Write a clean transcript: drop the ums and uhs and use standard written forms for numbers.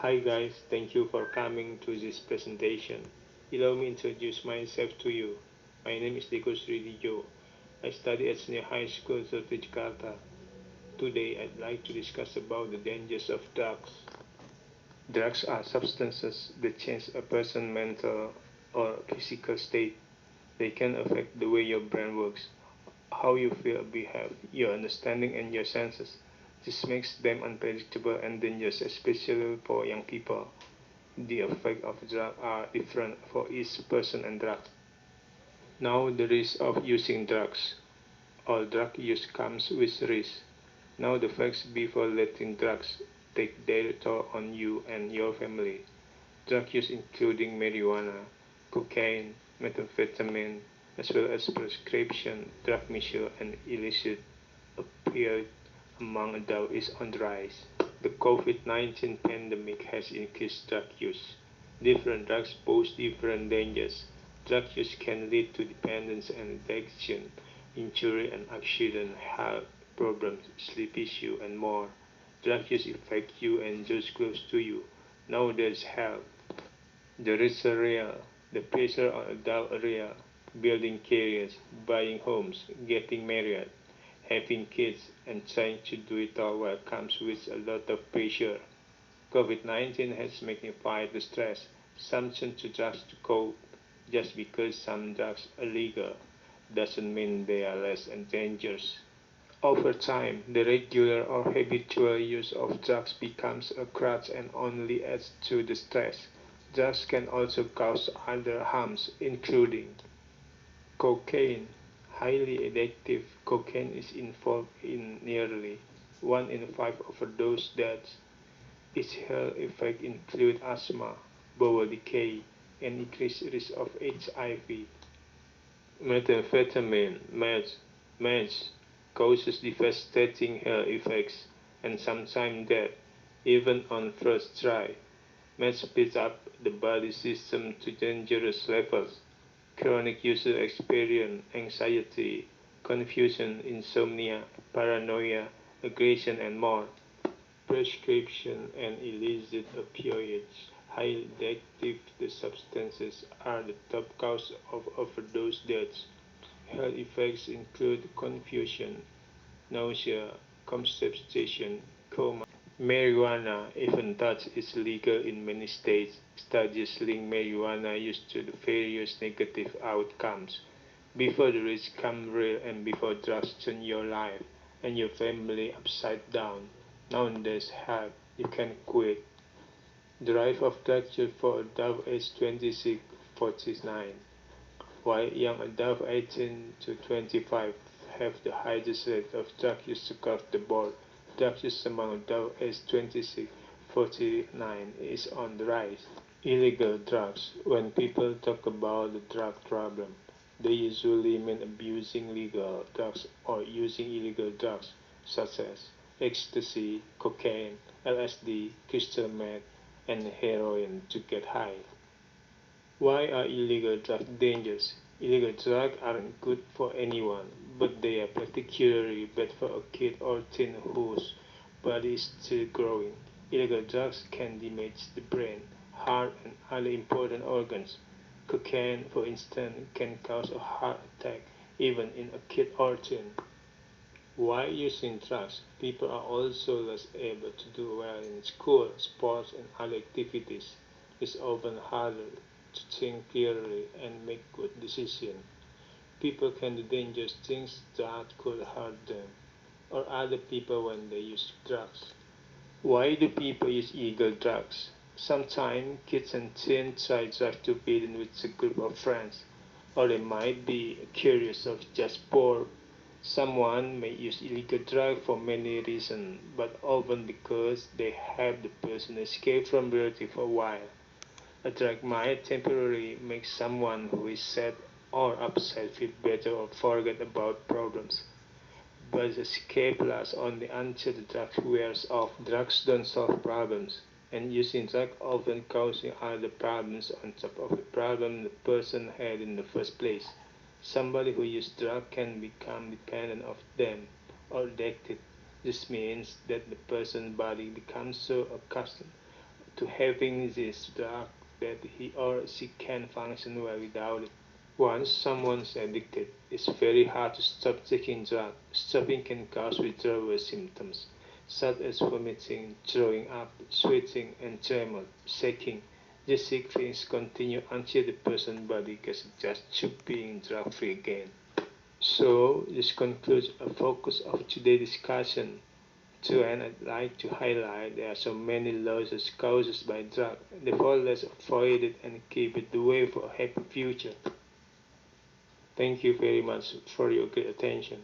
Hi guys, thank you for coming to this presentation. Allow me to introduce myself to you. My name is Diko Sridijo. I study at Senior High School Sultan Jakarta. Today I'd like to discuss about the dangers of drugs. Drugs are substances that change a person's mental or physical state. They can affect the way your brain works, how you feel, behave, your understanding and your senses. This makes them unpredictable and dangerous, especially for young people. The effects of drugs are different for each person and drug. Now the risk of using drugs. All drug use comes with risk. Now the facts before letting drugs take their toll on you and your family. Drug use including marijuana, cocaine, methamphetamine, as well as prescription drug misuse and illicit opioid among adults is on the rise. The COVID-19 pandemic has increased drug use. Different drugs pose different dangers. Drug use can lead to dependence and addiction, injury and accident, health problems, sleep issue, and more. Drug use affect you and those close to you. Now there's health. The risks are real. The pressure on adults are real. Building careers, buying homes, getting married, having kids, and trying to do it all well comes with a lot of pressure. COVID-19 has magnified the stress. Some turn to drugs to cope. Just because some drugs are legal doesn't mean they are less dangerous. Over time, the regular or habitual use of drugs becomes a crutch and only adds to the stress. Drugs can also cause other harms, including cocaine. Highly addictive, cocaine is involved in nearly 1 in 5 overdose deaths. Its health effects include asthma, bowel decay, and increased risk of HIV. Methamphetamine, meth causes devastating health effects and sometimes death, even on first try. Meth speeds up the body system to dangerous levels. Chronic users experience anxiety, confusion, insomnia, paranoia, aggression, and more. Prescription and illicit opioids, highly addictive the substances, are the top cause of overdose deaths. Health effects include confusion, nausea, constipation, coma. Marijuana, even though is legal in many states, studies link marijuana use to the various negative outcomes. Before the risk come real and before drugs turn your life and your family upside down, nowadays help, you can quit. The rate of drug use for adults aged 26-49, while young adults 18 to 25 have the highest rate of drug use across the board. Drug use among adults aged 26-49 is on the rise. Illegal drugs. When people talk about the drug problem, they usually mean abusing legal drugs or using illegal drugs such as ecstasy, cocaine, LSD, crystal meth, and heroin to get high. Why are illegal drugs dangerous? Illegal drugs aren't good for anyone, but they are particularly bad for a kid or teen whose body is still growing. Illegal drugs can damage the brain, heart, and other important organs. Cocaine, for instance, can cause a heart attack even in a kid or teen. While using drugs, people are also less able to do well in school, sports, and other activities. It's often harder to think clearly and make good decisions. People can do dangerous things that could hurt them or other people when they use drugs. Why do people use illegal drugs? Sometimes kids and teens try drugs to fit in with a group of friends, or they might be curious or just bored. Someone may use illegal drugs for many reasons, but often because they help the person escape from reality for a while. A drug might temporarily make someone who is sad or upset feel better or forget about problems. But the escape lasts only until the drug wears off. Drugs don't solve problems, and using drugs often causing other problems on top of the problem the person had in the first place. Somebody who uses drugs can become dependent of them or addicted. This means that the person's body becomes so accustomed to having this drug that he or she can function well without it. Once someone's addicted, it's very hard to stop taking drugs. Stopping can cause withdrawal symptoms, such as vomiting, throwing up, sweating, and tremor, shaking. These things continue until the person's body gets adjusted to being drug-free again. So, this concludes a focus of today's discussion. To end, I'd like to highlight there are so many losses caused by drugs. Therefore, let's avoid it and keep it the way for a happy future. Thank you very much for your good attention.